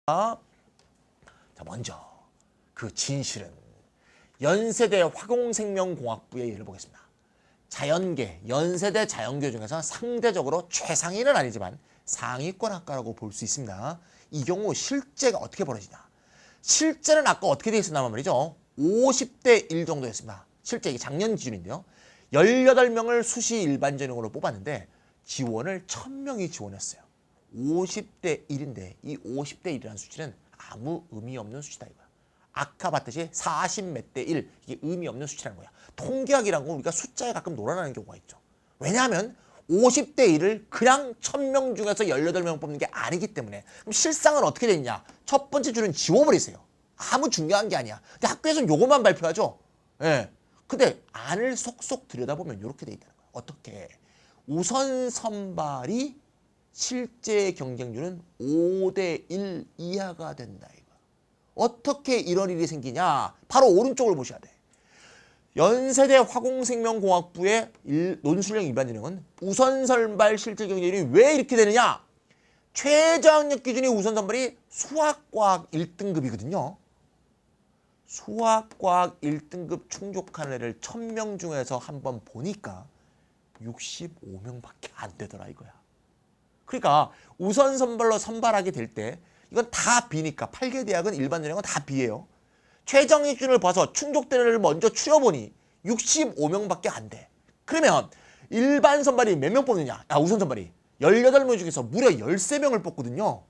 자, 먼저 그 진실은 연세대 화공생명공학부의 예를 보겠습니다. 자연계, 연세대 자연계 중에서 상대적으로 최상위는 아니지만 상위권 학과라고 볼 수 있습니다. 이 경우 실제가 어떻게 벌어지냐. 실제는 아까 어떻게 돼 있었나만 말이죠. 50대 1 정도였습니다. 실제 이게 작년 기준인데요. 18명을 수시 일반 전형으로 뽑았는데 지원을 1000명이 지원했어요. 50대 1인데 이 50대 1이라는 수치는 아무 의미 없는 수치다 이거야. 아까 봤듯이 40 몇 대 1 이게 의미 없는 수치라는 거야. 통계학이라는 건 우리가 숫자에 가끔 놀아나는 경우가 있죠. 왜냐하면 50대 1을 그냥 1000명 중에서 18명 뽑는 게 아니기 때문에. 그럼 실상은 어떻게 되느냐. 첫 번째 줄은 지워버리세요. 아무 중요한 게 아니야. 근데 학교에서는 요것만 발표하죠. 예. 근데 안을 속속 들여다보면 이렇게 돼 있다는 거야. 어떻게? 우선 선발이 실제 경쟁률은 5대 1 이하가 된다 이거. 어떻게 이런 일이 생기냐? 바로 오른쪽을 보셔야 돼. 연세대 화공생명공학부의 논술형 일반 전형은 우선 선발 실제 경쟁률이 왜 이렇게 되느냐? 최저학력 기준이 우선 선발이 수학과학 1등급이거든요. 수학과학 1등급 충족한 애를 1000명 중에서 한번 보니까 65명밖에 안 되더라 이거야. 그러니까 우선 선발로 선발하게 될 때 이건 다 B니까 8개 대학은 일반 전형은 다 B예요. 최저학력 기준을 봐서 충족된 애를 먼저 추려보니 65명밖에 안 돼. 그러면 일반 선발이 몇 명 뽑느냐? 우선 선발이 18명 중에서 무려 13명을 뽑거든요.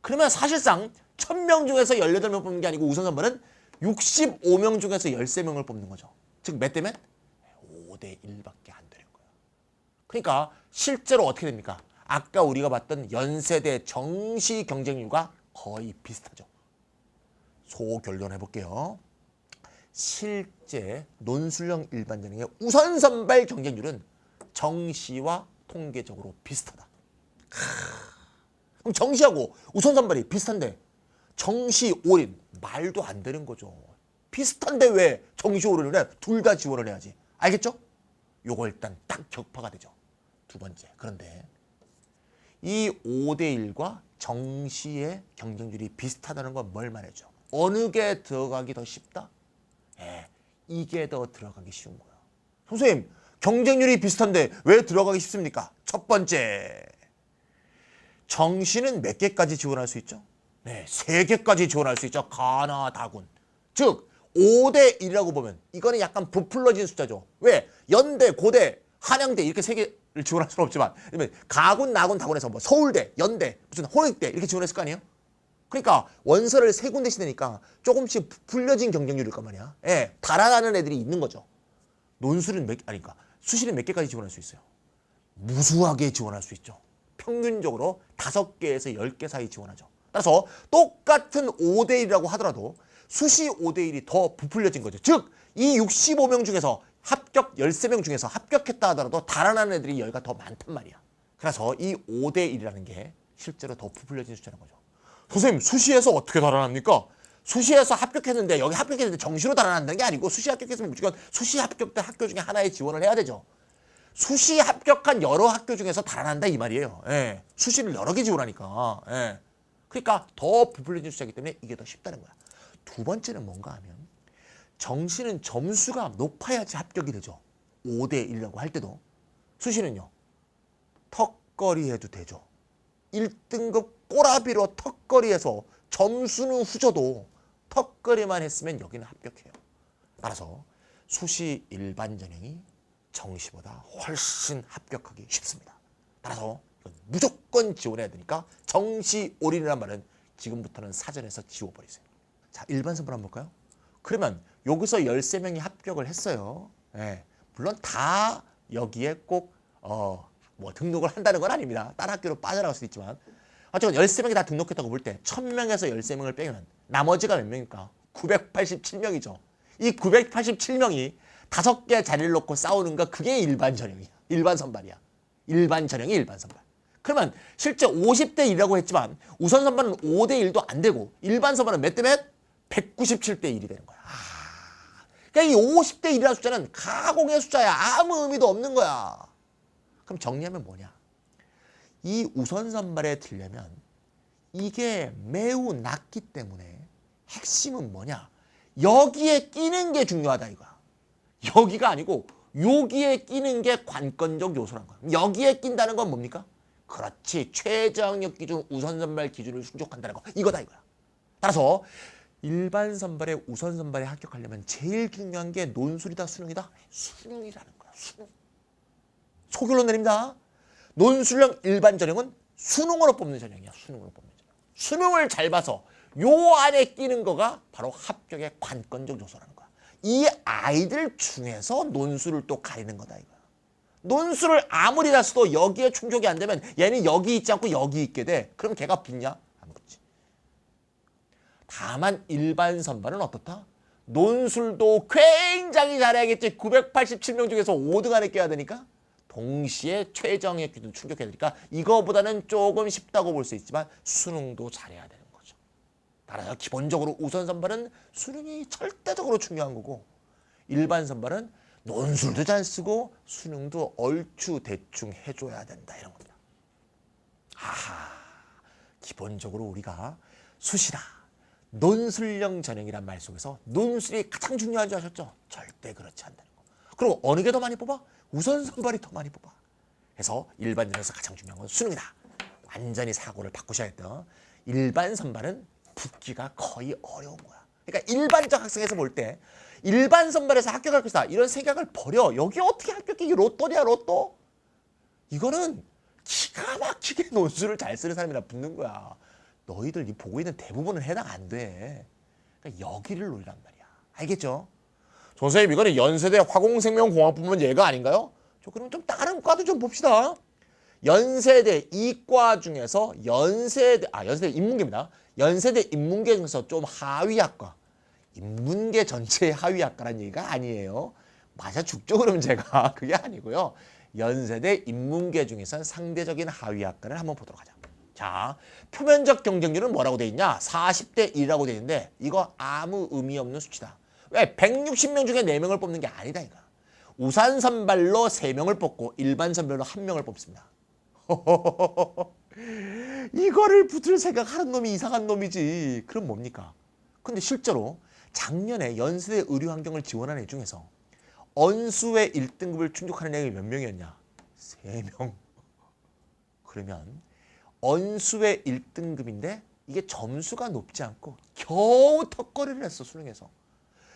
그러면 사실상 1000명 중에서 18명 뽑는 게 아니고 우선 선발은 65명 중에서 13명을 뽑는 거죠. 즉 몇 대면? 5대 1밖에 안 되는 거예요. 그러니까 실제로 어떻게 됩니까? 아까 우리가 봤던 연세대 정시 경쟁률과 거의 비슷하죠. 소결론해 볼게요. 실제 논술형 일반 전형의 우선 선발 경쟁률은 정시와 통계적으로 비슷하다. 그럼 정시하고 우선 선발이 비슷한데 정시 올인 말도 안 되는 거죠. 비슷한데 왜 정시 올인을 해? 둘 다 지원을 해야지. 알겠죠? 요거 일단 딱 격파가 되죠. 두 번째. 그런데 이 5대 1과 정시의 경쟁률이 비슷하다는 건 뭘 말해줘? 어느 게 들어가기 더 쉽다? 이게 더 들어가기 쉬운 거야. 선생님, 경쟁률이 비슷한데 왜 들어가기 쉽습니까? 첫 번째, 정시는 몇 개까지 지원할 수 있죠? 네, 3개까지 지원할 수 있죠. 가나 다군. 즉 5대 1이라고 보면 이거는 약간 부풀러진 숫자죠. 왜? 연대, 고대, 한양대 이렇게 3개를 지원할 수는 없지만 가군, 나군, 다군에서 뭐 서울대, 연대, 무슨 홍익대 이렇게 지원했을 거 아니에요? 그러니까 원서를 3군데씩 내니까 조금씩 부풀려진 경쟁률일 거 말이야. 달아나는 애들이 있는 거죠. 논술은 수시는 몇 개까지 지원할 수 있어요? 무수하게 지원할 수 있죠. 평균적으로 5개에서 10개 사이 지원하죠. 따라서 똑같은 5대 1이라고 하더라도 수시 5대 1이 더 부풀려진 거죠. 즉, 이 65명 중에서 합격 13명 중에서 합격했다 하더라도 달아나는 애들이 여기가 더 많단 말이야. 그래서 이 5대 1이라는 게 실제로 더 부풀려진 숫자는 거죠. 선생님, 수시에서 어떻게 달아납니까? 수시에서 합격했는데 여기 합격했는데 정시로 달아난다는 게 아니고 수시 합격했으면 무조건 수시 합격된 학교 중에 하나에 지원을 해야 되죠. 수시 합격한 여러 학교 중에서 달아난다 이 말이에요. 수시를 여러 개 지원하니까. 그러니까 더 부풀려진 숫자이기 때문에 이게 더 쉽다는 거야. 두 번째는 뭔가 하면 정시는 점수가 높아야지 합격이 되죠. 5대 1이라고 할 때도. 수시는요. 턱걸이 해도 되죠. 1등급 꼬라비로 턱걸이해서 점수는 후져도 턱걸이만 했으면 여기는 합격해요. 따라서 수시 일반 전형이 정시보다 훨씬 합격하기 쉽습니다. 따라서 이건 무조건 지원해야 되니까 정시 올인이라는 말은 지금부터는 사전에서 지워버리세요. 자, 일반 선발 한번 볼까요? 그러면 여기서 13명이 합격을 했어요. 물론 다 여기에 꼭 등록을 한다는 건 아닙니다. 다른 학교로 빠져나갈 수도 있지만 어쨌든 13명이 다 등록했다고 볼 때 1000명에서 13명을 빼면 나머지가 몇 명입니까? 987명이죠. 이 987명이 5개 자리를 놓고 싸우는 거 그게 일반 전형이야. 일반 선발이야. 일반 전형이 일반 선발. 그러면 실제 50대 1이라고 했지만 우선 선발은 5대 1도 안 되고 일반 선발은 몇 대 몇? 197대 1이 되는 거야. 그러니까 이 50대 1이라는 숫자는 가공의 숫자야. 아무 의미도 없는 거야. 그럼 정리하면 뭐냐? 이 우선 선발에 들려면 이게 매우 낮기 때문에 핵심은 뭐냐? 여기에 끼는 게 중요하다 이거야. 여기가 아니고 여기에 끼는 게 관건적 요소란 거야. 여기에 낀다는 건 뭡니까? 그렇지. 최저학력 기준 우선 선발 기준을 충족한다는 거. 이거다 이거야. 따라서 일반 선발에 우선 선발에 합격하려면 제일 중요한 게 논술이다 수능이다? 수능이라는 거야. 수능. 소결론 내립니다. 논술형 일반 전형은 수능으로 뽑는 전형이야. 수능으로 뽑는 전형. 수능을 잘 봐서 요 안에 끼는 거가 바로 합격의 관건적 요소라는 거야. 이 아이들 중에서 논술을 또 가리는 거다 이거야. 논술을 아무리 다 써도 여기에 충족이 안 되면 얘는 여기 있지 않고 여기 있게 돼. 그럼 걔가 붙냐? 안 붙지. 다만 일반 선발은 어떻다? 논술도 굉장히 잘해야겠지. 987명 중에서 5등 안에 껴야 되니까. 동시에 최저학력 기준 충족해야 되니까 이거보다는 조금 쉽다고 볼 수 있지만 수능도 잘해야 되는 거죠. 따라서 기본적으로 우선 선발은 수능이 절대적으로 중요한 거고 일반 선발은 논술도 잘 쓰고 수능도 얼추 대충 해줘야 된다 이런 겁니다. 아하, 기본적으로 우리가 수시다, 논술형 전형이란 말 속에서 논술이 가장 중요한 줄 아셨죠? 절대 그렇지 않다는 거. 그리고 어느 게 더 많이 뽑아? 우선 선발이 더 많이 뽑아. 그래서 일반 전형에서 가장 중요한 건 수능이다. 완전히 사고를 바꾸셔야겠다. 일반 선발은 붙기가 거의 어려운 거야. 그러니까 일반적 학생에서 볼 때 일반 선발에서 합격할 것이다 이런 생각을 버려. 여기 어떻게 합격이 로또냐 로또? 이거는 기가 막히게 논술을 잘 쓰는 사람이라 붙는 거야. 너희들 보고 있는 대부분은 해당 안 돼. 그러니까 여기를 노리란 말이야. 알겠죠? 선생님 이거는 연세대 화공생명공학부문 예가 아닌가요? 그럼 좀 다른 과도 좀 봅시다. 연세대 이과 중에서 연세대 인문계입니다. 연세대 인문계 중에서 좀 하위 학과. 인문계 전체의 하위 학과란 얘기가 아니에요. 맞아 죽죠 그러면 제가. 그게 아니고요. 연세대 인문계 중에서 상대적인 하위 학과를 한번 보도록 하자. 자, 표면적 경쟁률은 뭐라고 돼 있냐? 40대 1이라고 돼 있는데 이거 아무 의미 없는 수치다. 왜? 160명 중에 4명을 뽑는 게 아니다 이거. 우산 선발로 3명을 뽑고 일반 선발로 1명을 뽑습니다. 이거를 붙을 생각하는 놈이 이상한 놈이지. 그럼 뭡니까? 근데 실제로 작년에 연세대 의료환경을 지원한 애 중에서 언수의 1등급을 충족하는 애가 몇 명이었냐? 3명. 그러면 언수의 1등급인데 이게 점수가 높지 않고 겨우 턱걸이를 했어 수능에서.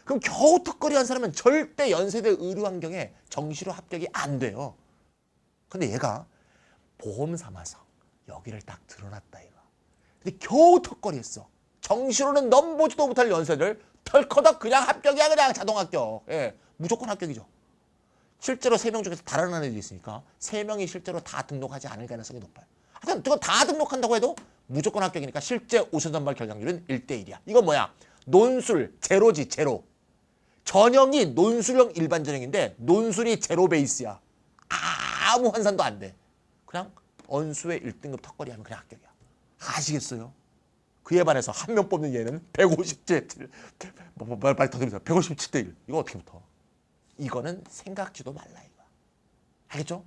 그럼 겨우 턱걸이 한 사람은 절대 연세대 의료환경에 정시로 합격이 안 돼요. 근데 얘가 보험 삼아서 여기를 딱 드러났다 이거. 근데 겨우 턱걸이 했어. 정시로는 넘보지도 못할 연세대를 털커덕 그냥 합격이야. 그냥 자동 합격. 예, 무조건 합격이죠. 실제로 3명 중에서 달아난 애도 있으니까 3명이 실제로 다 등록하지 않을 가능성이 높아요. 하여튼 이거 다 등록한다고 해도 무조건 합격이니까 실제 우선 선발 결강률은 1대1이야. 이건 뭐야? 논술 제로지 제로. 전형이 논술형 일반 전형인데 논술이 제로 베이스야. 아무 환산도 안 돼. 그냥 언수의 1등급 턱걸이 하면 그냥 합격이야. 아시겠어요? 그에 반해서 한 명 뽑는 얘는 150대 1. 빨리 더 드립니다. 157대 1. 이거 어떻게 붙어? 이거는 생각지도 말라 이거. 알겠죠?